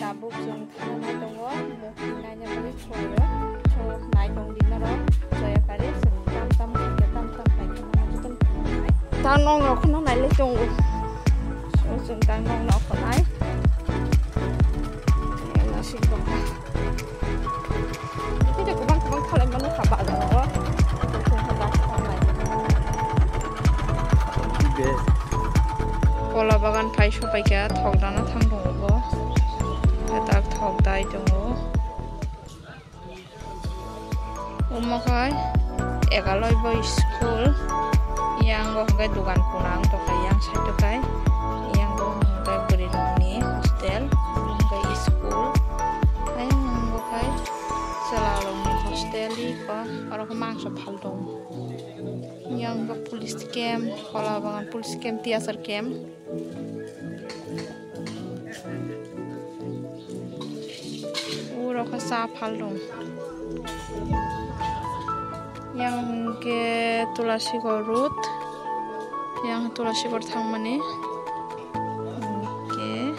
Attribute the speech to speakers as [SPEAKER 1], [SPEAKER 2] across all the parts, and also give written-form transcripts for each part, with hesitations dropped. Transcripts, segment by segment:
[SPEAKER 1] Sabuk जों थानानै दङ मखिनायनि बागै सयो स नायदं दिनारो जया कारि जों tam नायखानानै जों दा न'खौ नायले दङ स जों दा न'खौ नाय लासै दङ itu गोबां खालामनो हाबा दङ Kola bagan pai sopai ka thok dana thang dong bo tak thok dai dong umakai egaloi bo school yang go kai dukan kunang to kai yang sai to kai yang go kai beri ni hostel kai school ayang go kai selalu ni hostel li ko aro ko mang so phal dong yang go police camp kola bagan police camp tiasar camp Urok sa phaldong yang ke tulasi gorut yang tulasi gor thangmani ke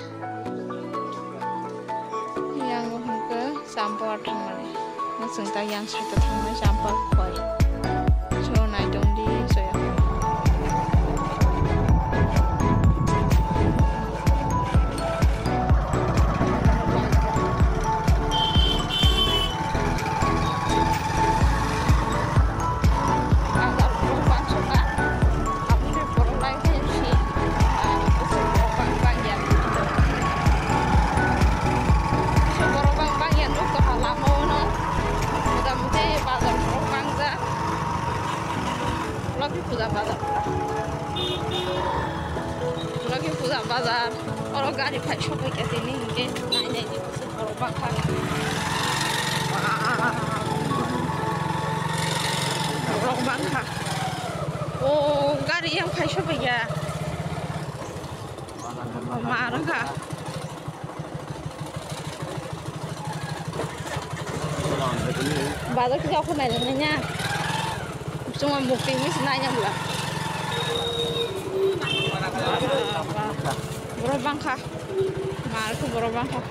[SPEAKER 1] yang ke sampar thangmani na sengta yang satu thangmani sampar khoi so nai dong di so ya lagi pusat bazar orang gari pai shopai ke sini ke naik di orang bangka orang bangka oh gari yang pai shopai ya marah ka bazar kita apa nanya cuma bukti ini senanya bulan borobang kah mal ke borobang kah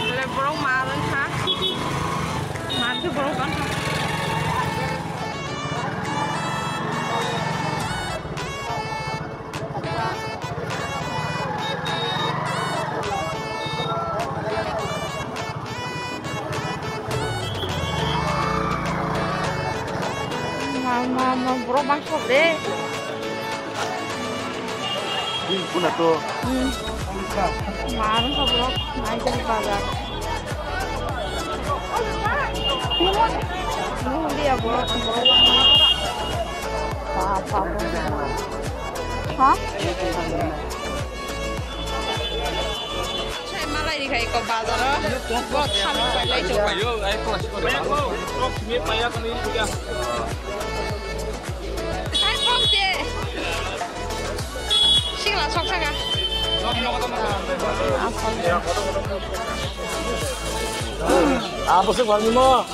[SPEAKER 1] boleh borong malan kah mal ke borobang kah Mama borobang shop deh. Ini pun atau? Marun shop borok, naik dari bazar. Ini dia borok. Apa? Hah? Saya malah di kayak ke bazar. Buat kami balik juga. Ayo, kelas ini payah kali ini juga. Sila sok saga. Apa sih warni mo?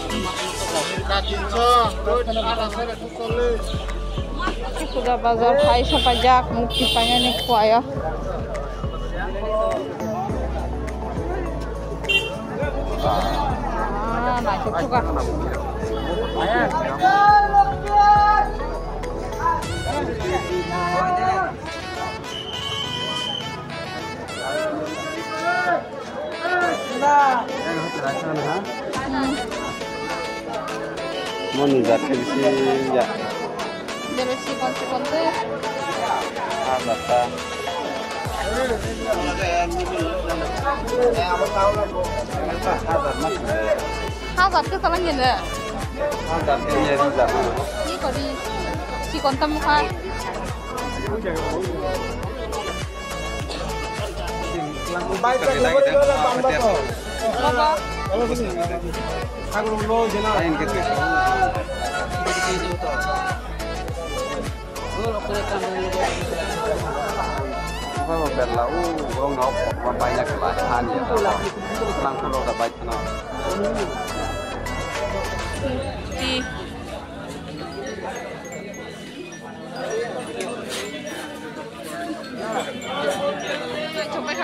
[SPEAKER 1] Sudah bazar hai sapajak mukti panya ni kuaya. Nah itu juga.
[SPEAKER 2] Mau nunjuk ke sini ya?
[SPEAKER 1] Dari si konti.
[SPEAKER 2] Ah, bapak.
[SPEAKER 1] Hazard ke salah ni le?
[SPEAKER 2] Hazard ke ni Hazard.
[SPEAKER 1] Ni kau di si kontam muka.
[SPEAKER 2] Baik lagi boleh tambah kau.
[SPEAKER 1] Apa?
[SPEAKER 2] Aku lo jenak. Lain gitu. Apa berlau orang ngau banyak kelahan ya. Lang pulau dah baik kenal.
[SPEAKER 1] Di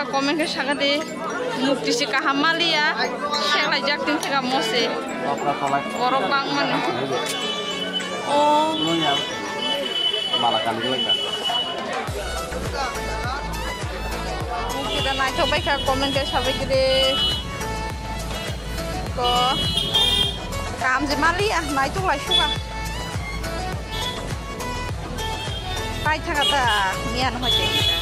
[SPEAKER 1] baikha komen ke sagade mukti si kahamalia selai jaktin tega mose orok bang man oh
[SPEAKER 2] Malakan gue kan.
[SPEAKER 1] kita naik coba baikha komen ke sagade ko kam je malia naik tu lai suka pai thakata nian hoje